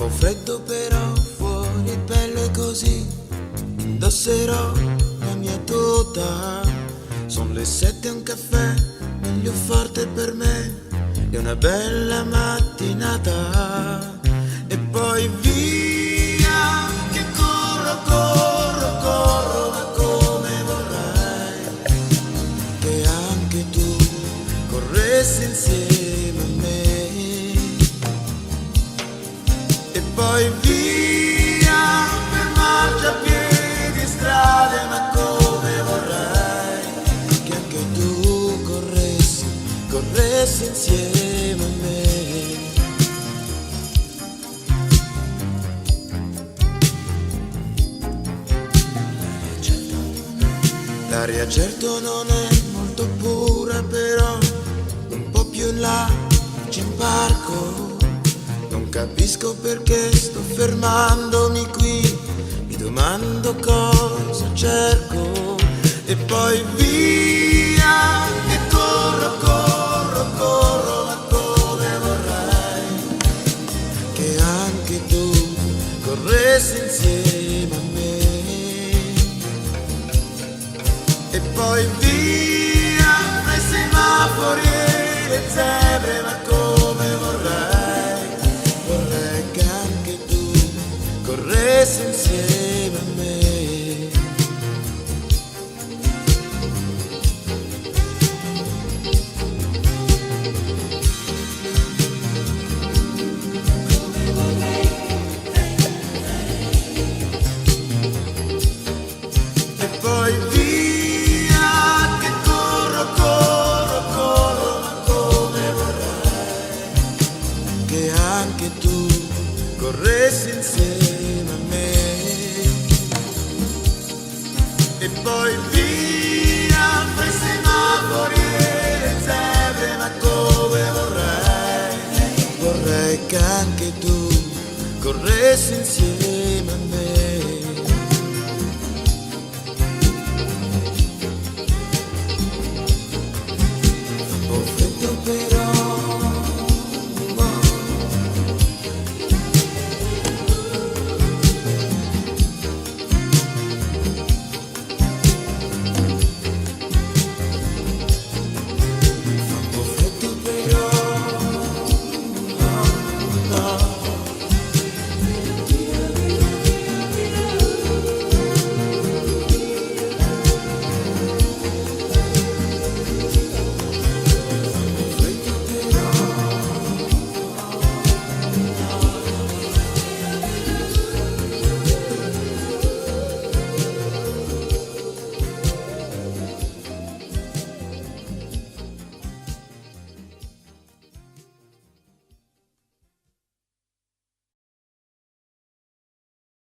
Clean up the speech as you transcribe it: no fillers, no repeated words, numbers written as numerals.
Fa freddo però fuori è bello e così indosserò la mia tuta. Sono le 7 e un caffè, meglio forte per me, è una bella mattinata. E poi via, che corro, corro, corro, ma come vorrei che anche tu corressi insieme a me. E poi via, per marciapiedi, strade, ma come vorrei che anche tu corressi insieme a me. L'aria certo non è molto pura, però un po' più in là c'è un parco. Non capisco perché sto fermandomi qui, mi domando cosa cerco. E poi via, che corro, corro, corro, ma come vorrei che anche tu corressi insieme a me. E poi via, fra i semafori e le zebre, ma come vorrei che anche tu corressi insieme a me. E poi via, che corro, corro, corro, ma come vorrei che anche tu corressi insieme a me. E poi via, fra i semafori e le zebre, ma come vorrei che anche tu corressi insieme a me.